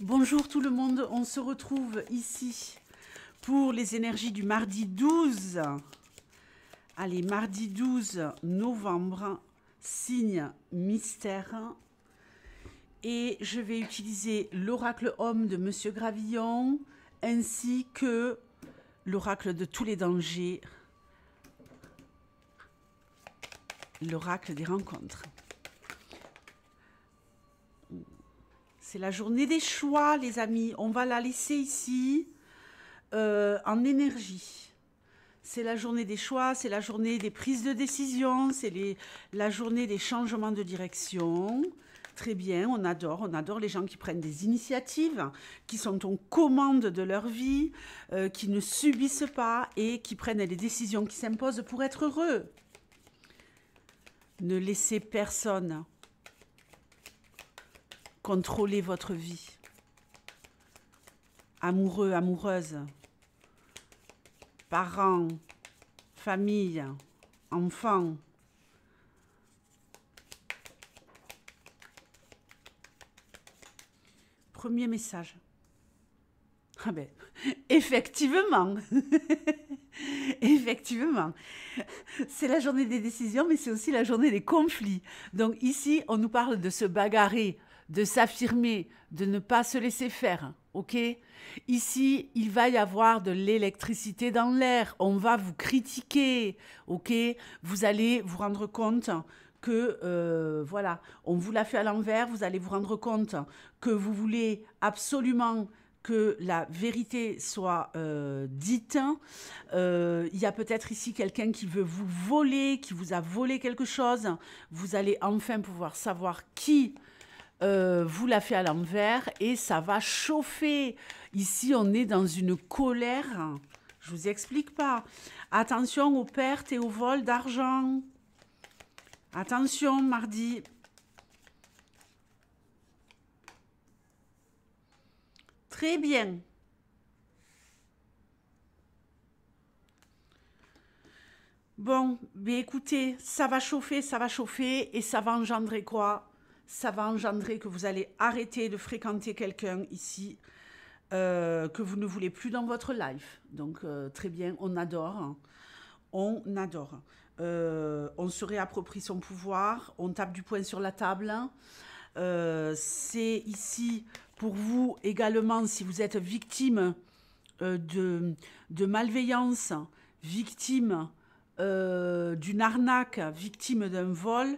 Bonjour tout le monde, on se retrouve ici pour les énergies du mardi 12. Allez, mardi 12 novembre, signe mystère. Et je vais utiliser l'oracle homme de Monsieur Gravillon ainsi que l'oracle de tous les dangers, l'oracle des rencontres. C'est la journée des choix, les amis. On va la laisser ici en énergie. C'est la journée des choix, c'est la journée des prises de décision, c'est la journée des changements de direction. Très bien, on adore les gens qui prennent des initiatives, qui sont aux commandes de leur vie, qui ne subissent pas et qui prennent les décisions qui s'imposent pour être heureux. Ne laissez personne contrôler votre vie. Amoureux, amoureuse, parents, famille, enfants. Premier message. Ah ben, effectivement. Effectivement. C'est la journée des décisions, mais c'est aussi la journée des conflits. Donc ici, on nous parle de se bagarrer, de s'affirmer, de ne pas se laisser faire, ok? Ici, il va y avoir de l'électricité dans l'air, on va vous critiquer, ok? Vous allez vous rendre compte que, voilà, on vous l'a fait à l'envers, vous allez vous rendre compte que vous voulez absolument que la vérité soit dite. Il y a peut-être ici quelqu'un qui veut vous voler, qui vous a volé quelque chose. Vous allez enfin pouvoir savoir qui vous l'a fait à l'envers et ça va chauffer. Ici, on est dans une colère. Je vous explique pas. Attention aux pertes et aux vols d'argent. Attention, mardi. Très bien. Bon, mais écoutez, ça va chauffer et ça va engendrer quoi? Ça va engendrer que vous allez arrêter de fréquenter quelqu'un ici que vous ne voulez plus dans votre life. Donc, très bien, on adore. Hein. On adore. On se réapproprie son pouvoir, on tape du poing sur la table. C'est ici pour vous également, si vous êtes victime de malveillance, victime d'une arnaque, victime d'un vol.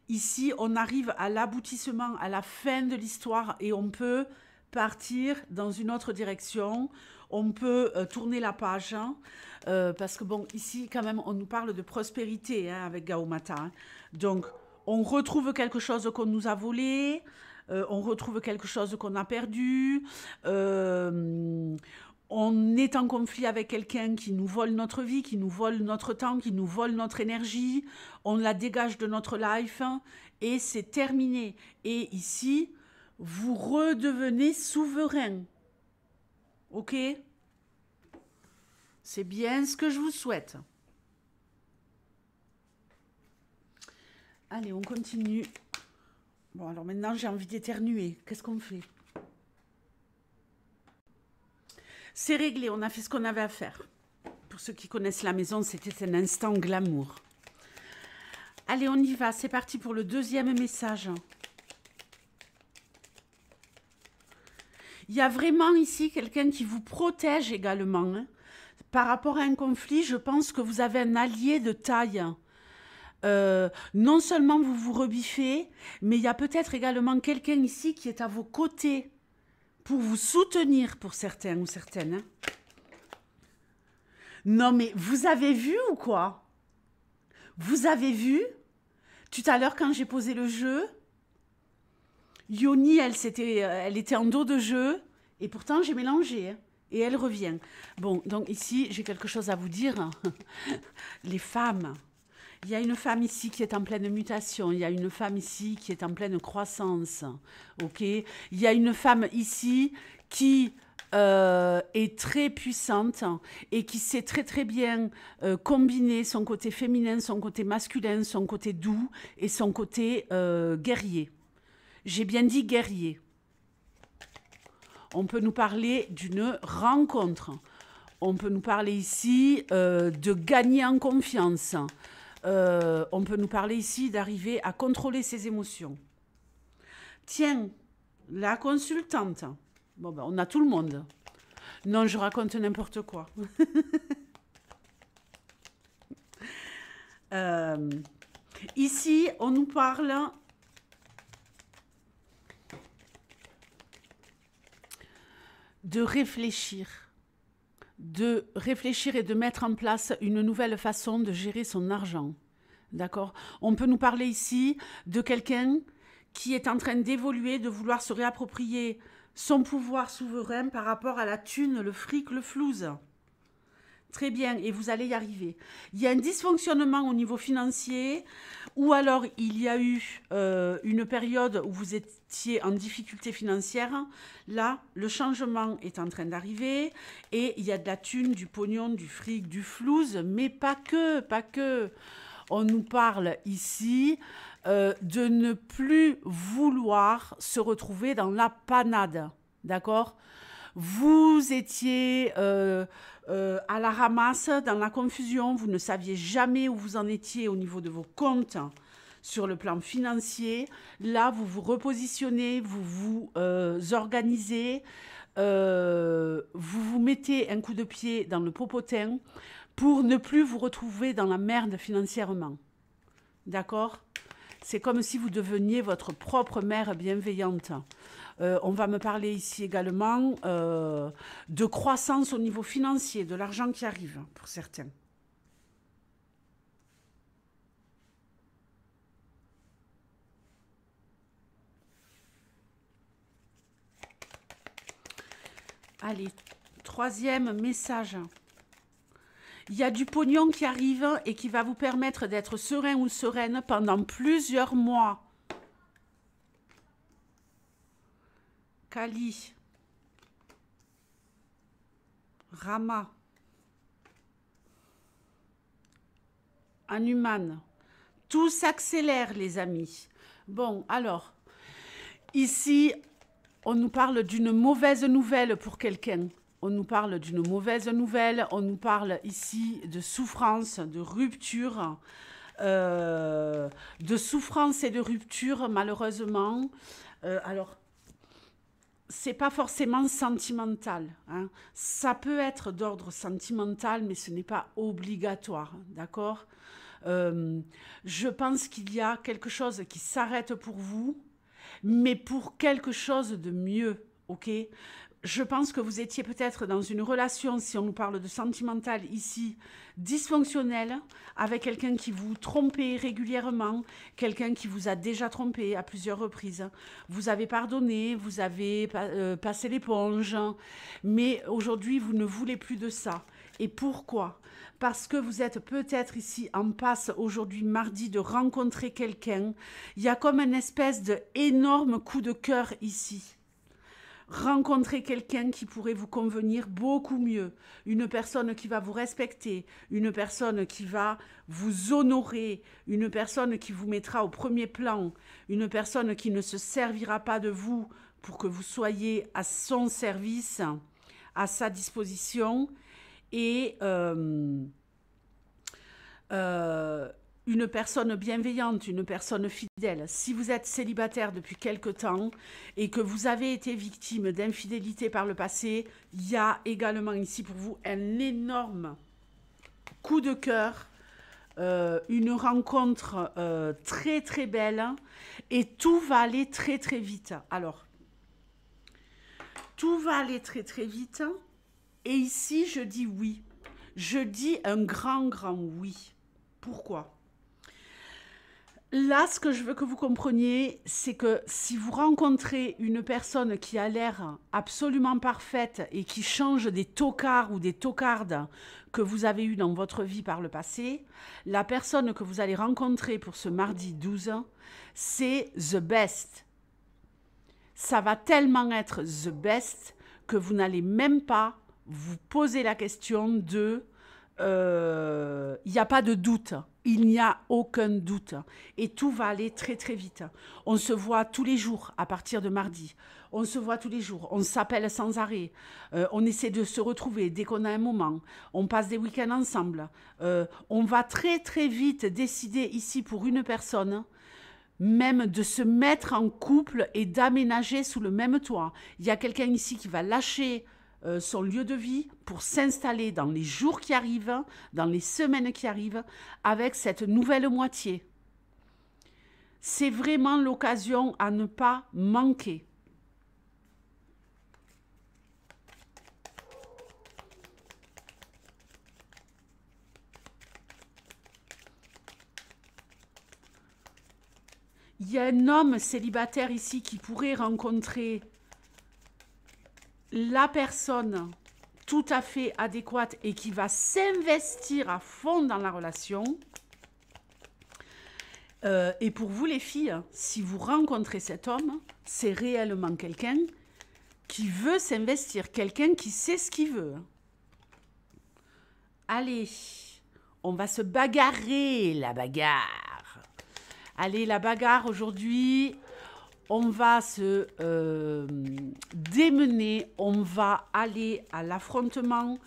Ici, on arrive à l'aboutissement, à la fin de l'histoire et on peut partir dans une autre direction. On peut tourner la page hein, parce que bon, ici quand même, on nous parle de prospérité hein, avec Gaomata. Hein. Donc, on retrouve quelque chose qu'on nous a volé, on retrouve quelque chose qu'on a perdu. On est en conflit avec quelqu'un qui nous vole notre vie, qui nous vole notre temps, qui nous vole notre énergie. On la dégage de notre life hein, et c'est terminé. Et ici, vous redevenez souverain. Ok? C'est bien ce que je vous souhaite. Allez, on continue. Bon, alors maintenant, j'ai envie d'éternuer. Qu'est-ce qu'on fait? C'est réglé, on a fait ce qu'on avait à faire. Pour ceux qui connaissent la maison, c'était un instant glamour. Allez, on y va. C'est parti pour le deuxième message. Il y a vraiment ici quelqu'un qui vous protège également. Hein. Par rapport à un conflit, je pense que vous avez un allié de taille. Non seulement vous vous rebiffez, mais il y a peut-être également quelqu'un ici qui est à vos côtés pour vous soutenir pour certains ou certaines. Hein. Non mais vous avez vu ou quoi? Vous avez vu? Tout à l'heure quand j'ai posé le jeu, Yoni, elle était en dos de jeu, et pourtant j'ai mélangé, hein, et elle revient. Bon, donc ici, j'ai quelque chose à vous dire. Les femmes, il y a une femme ici qui est en pleine mutation, il y a une femme ici qui est en pleine croissance, ok? Il y a une femme ici qui est très puissante et qui sait très très bien combiner son côté féminin, son côté masculin, son côté doux et son côté guerrier. J'ai bien dit guerrier. On peut nous parler d'une rencontre. On peut nous parler ici de gagner en confiance. On peut nous parler ici d'arriver à contrôler ses émotions. Tiens, la consultante. Bon, ben, on a tout le monde. Non, je raconte n'importe quoi. Ici, on nous parle de réfléchir et de mettre en place une nouvelle façon de gérer son argent. D'accord? On peut nous parler ici de quelqu'un qui est en train d'évoluer, de vouloir se réapproprier son pouvoir souverain par rapport à la thune, le fric, le flouze. Très bien, et vous allez y arriver. Il y a un dysfonctionnement au niveau financier, ou alors il y a eu une période où vous étiez en difficulté financière. Là, le changement est en train d'arriver, et il y a de la thune, du pognon, du fric, du flouze, mais pas que, pas que. On nous parle ici de ne plus vouloir se retrouver dans la panade, d'accord? Vous étiez à la ramasse, dans la confusion, vous ne saviez jamais où vous en étiez au niveau de vos comptes sur le plan financier. Là, vous vous repositionnez, vous vous organisez, vous vous mettez un coup de pied dans le popotin pour ne plus vous retrouver dans la merde financièrement. D'accord? C'est comme si vous deveniez votre propre mère bienveillante. On va me parler ici également de croissance au niveau financier, de l'argent qui arrive pour certains. Allez, troisième message. Il y a du pognon qui arrive et qui va vous permettre d'être serein ou sereine pendant plusieurs mois. Kali, Rama, Hanuman, tout s'accélère les amis. Bon, alors, ici, on nous parle d'une mauvaise nouvelle pour quelqu'un. On nous parle d'une mauvaise nouvelle, on nous parle ici de souffrance, de rupture, de souffrance et de rupture malheureusement. Alors, c'est pas forcément sentimental, hein. Ça peut être d'ordre sentimental, mais ce n'est pas obligatoire, d'accord? Je pense qu'il y a quelque chose qui s'arrête pour vous, mais pour quelque chose de mieux, ok? Je pense que vous étiez peut-être dans une relation, si on nous parle de sentimental ici, dysfonctionnelle, avec quelqu'un qui vous trompait régulièrement, quelqu'un qui vous a déjà trompé à plusieurs reprises. Vous avez pardonné, vous avez passé l'éponge, mais aujourd'hui, vous ne voulez plus de ça. Et pourquoi? Parce que vous êtes peut-être ici en passe aujourd'hui, mardi, de rencontrer quelqu'un. Il y a comme une espèce d'énorme coup de cœur ici. Rencontrer quelqu'un qui pourrait vous convenir beaucoup mieux, une personne qui va vous respecter, une personne qui va vous honorer, une personne qui vous mettra au premier plan, une personne qui ne se servira pas de vous pour que vous soyez à son service, à sa disposition, et une personne bienveillante, une personne fidèle. Si vous êtes célibataire depuis quelque temps et que vous avez été victime d'infidélité par le passé, il y a également ici pour vous un énorme coup de cœur, une rencontre très très belle, et tout va aller très très vite. Alors, tout va aller très très vite, et ici je dis oui. Je dis un grand oui. Pourquoi ? Là, ce que je veux que vous compreniez, c'est que si vous rencontrez une personne qui a l'air absolument parfaite et qui change des tocards ou des tocardes que vous avez eu dans votre vie par le passé, la personne que vous allez rencontrer pour ce mardi 12, c'est the best. Ça va tellement être the best que vous n'allez même pas vous poser la question de... Il n'y a pas de doute. Il n'y a aucun doute. Et tout va aller très très vite. On se voit tous les jours à partir de mardi. On se voit tous les jours. On s'appelle sans arrêt. On essaie de se retrouver dès qu'on a un moment. On passe des week-ends ensemble. On va très très vite décider ici pour une personne même de se mettre en couple et d'aménager sous le même toit. Il y a quelqu'un ici qui va lâcher son lieu de vie pour s'installer dans les jours qui arrivent, dans les semaines qui arrivent, avec cette nouvelle moitié. C'est vraiment l'occasion à ne pas manquer. Il y a un homme célibataire ici qui pourrait rencontrer la personne tout à fait adéquate et qui va s'investir à fond dans la relation. Et pour vous les filles, si vous rencontrez cet homme, c'est réellement quelqu'un qui veut s'investir, quelqu'un qui sait ce qu'il veut. Allez, on va se bagarrer, la bagarre. Allez, la bagarre aujourd'hui, on va se démener, on va aller à l'affrontement,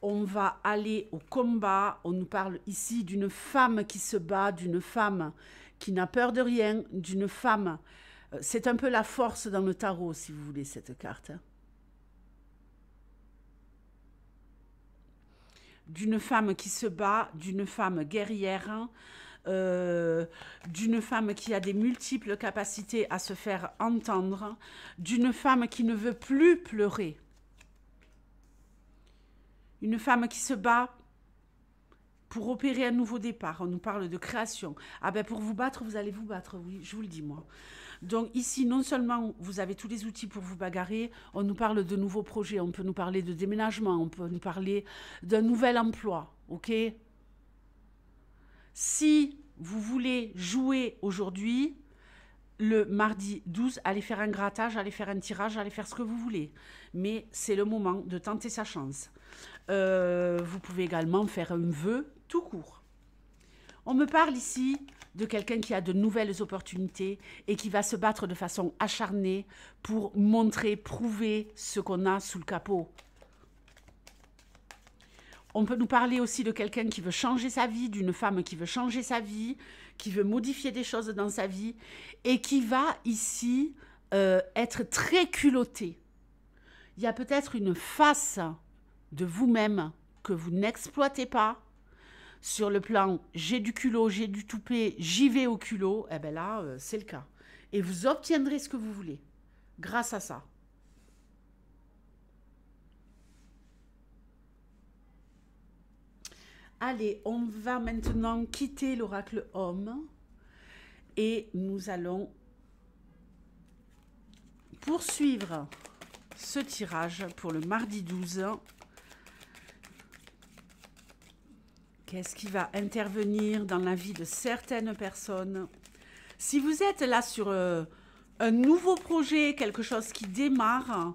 on va aller au combat. On nous parle ici d'une femme qui se bat, d'une femme qui n'a peur de rien, d'une femme. C'est un peu la force dans le tarot, si vous voulez, cette carte. D'une femme qui se bat, d'une femme guerrière, d'une femme qui a des multiples capacités à se faire entendre, d'une femme qui ne veut plus pleurer. Une femme qui se bat pour opérer un nouveau départ. On nous parle de création. Ah ben pour vous battre, vous allez vous battre, oui, je vous le dis moi. Donc ici, non seulement vous avez tous les outils pour vous bagarrer, on nous parle de nouveaux projets, on peut nous parler de déménagement, on peut nous parler d'un nouvel emploi, ok? Si vous voulez jouer aujourd'hui, le mardi 12, allez faire un grattage, allez faire un tirage, allez faire ce que vous voulez. Mais c'est le moment de tenter sa chance. Vous pouvez également faire un vœu tout court. On me parle ici de quelqu'un qui a de nouvelles opportunités et qui va se battre de façon acharnée pour montrer, prouver ce qu'on a sous le capot. On peut nous parler aussi de quelqu'un qui veut changer sa vie, d'une femme qui veut changer sa vie, qui veut modifier des choses dans sa vie et qui va ici être très culottée. Il y a peut-être une face de vous-même que vous n'exploitez pas sur le plan j'ai du culot, j'ai du toupet, j'y vais au culot. Eh bien là, c'est le cas. Et vous obtiendrez ce que vous voulez grâce à ça. Allez, on va maintenant quitter l'oracle homme et nous allons poursuivre ce tirage pour le mardi 12. Qu'est-ce qui va intervenir dans la vie de certaines personnes? Si vous êtes là sur un nouveau projet, quelque chose qui démarre,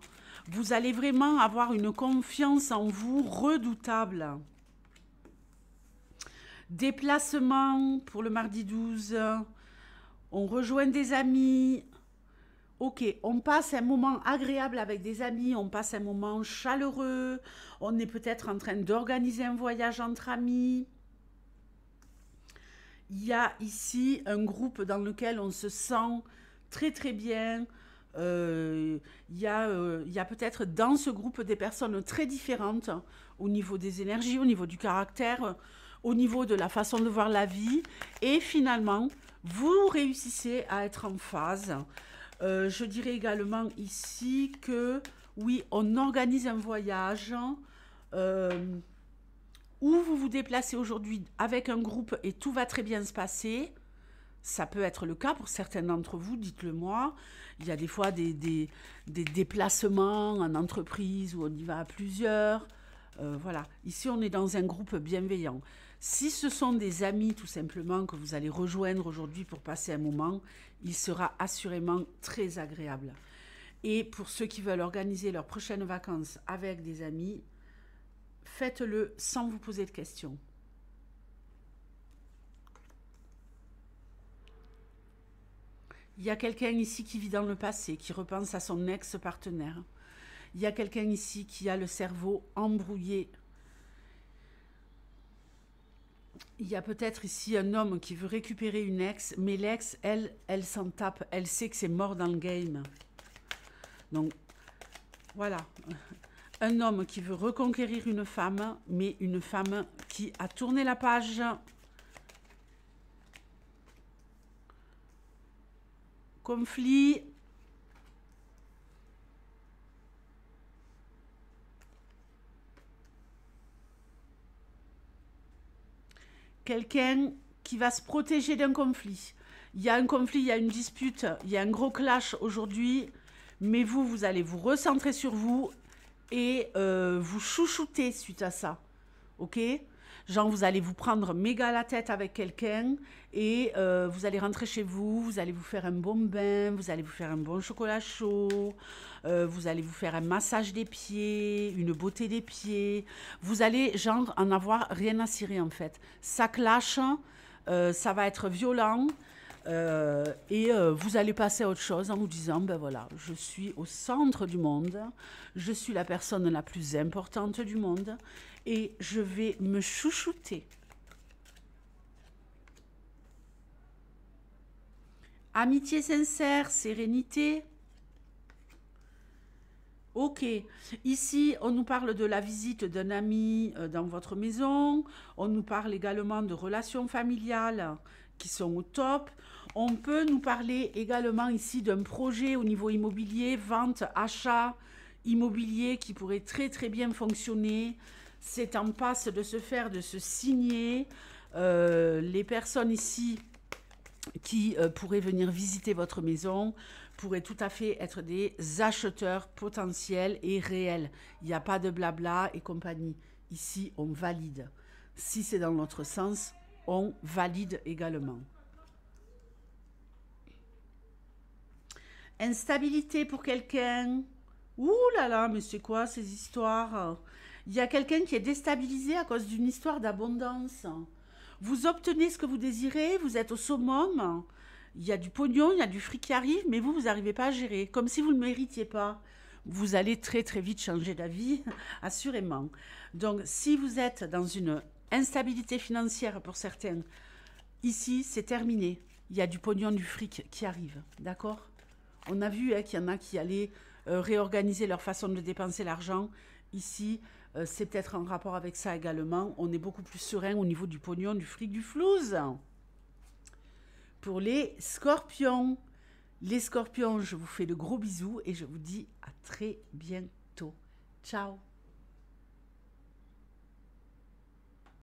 vous allez vraiment avoir une confiance en vous redoutable. Déplacement pour le mardi 12. On rejoint des amis. Ok, on passe un moment agréable avec des amis, on passe un moment chaleureux, on est peut-être en train d'organiser un voyage entre amis. Il y a ici un groupe dans lequel on se sent très très bien. Il y a peut-être dans ce groupe des personnes très différentes au niveau des énergies, au niveau du caractère, au niveau de la façon de voir la vie. Et finalement, vous réussissez à être en phase. Je dirais également ici que, oui, on organise un voyage où vous vous déplacez aujourd'hui avec un groupe et tout va très bien se passer. Ça peut être le cas pour certains d'entre vous, dites-le moi. Il y a des fois des déplacements en entreprise où on y va à plusieurs. Voilà, ici on est dans un groupe bienveillant. Si ce sont des amis tout simplement que vous allez rejoindre aujourd'hui pour passer un moment, il sera assurément très agréable. Et pour ceux qui veulent organiser leurs prochaines vacances avec des amis, faites-le sans vous poser de questions. Il y a quelqu'un ici qui vit dans le passé, qui repense à son ex-partenaire. Il y a quelqu'un ici qui a le cerveau embrouillé. Il y a peut-être ici un homme qui veut récupérer une ex, mais l'ex, elle s'en tape. Elle sait que c'est mort dans le game. Donc, voilà. Un homme qui veut reconquérir une femme, mais une femme qui a tourné la page. Conflit. Quelqu'un qui va se protéger d'un conflit. Il y a un conflit, il y a une dispute, il y a un gros clash aujourd'hui, mais vous allez vous recentrer sur vous et vous chouchouter suite à ça. Ok? Genre, vous allez vous prendre méga la tête avec quelqu'un et vous allez rentrer chez vous, vous allez vous faire un bon bain, vous allez vous faire un bon chocolat chaud, vous allez vous faire un massage des pieds, une beauté des pieds. Vous allez, genre, en avoir rien à cirer en fait. Ça clash, ça va être violent. Vous allez passer à autre chose en vous disant, ben voilà, je suis au centre du monde, je suis la personne la plus importante du monde et je vais me chouchouter. Amitié sincère, sérénité. Ok, ici on nous parle de la visite d'un ami dans votre maison, on nous parle également de relations familiales qui sont au top. On peut nous parler également ici d'un projet au niveau immobilier, vente, achat immobilier qui pourrait très très bien fonctionner. C'est en passe de se faire, de se signer. Les personnes ici qui pourraient venir visiter votre maison pourraient tout à fait être des acheteurs potentiels et réels. Il n'y a pas de blabla et compagnie. Ici, on valide. Si c'est dans l'autre sens, on valide également. Instabilité pour quelqu'un. Ouh là là, mais c'est quoi ces histoires? Il y a quelqu'un qui est déstabilisé à cause d'une histoire d'abondance. Vous obtenez ce que vous désirez, vous êtes au summum. Il y a du pognon, il y a du fric qui arrive, mais vous n'arrivez pas à gérer. Comme si vous ne le méritiez pas. Vous allez très très vite changer d'avis, assurément. Donc, si vous êtes dans une instabilité financière pour certains, ici, c'est terminé. Il y a du pognon, du fric qui arrive. D'accord? On a vu qu'il y en a qui allaient réorganiser leur façon de dépenser l'argent. Ici, c'est peut-être en rapport avec ça également. On est beaucoup plus serein au niveau du pognon, du fric, du flouze. Pour les scorpions. Les scorpions, je vous fais de gros bisous et je vous dis à très bientôt. Ciao!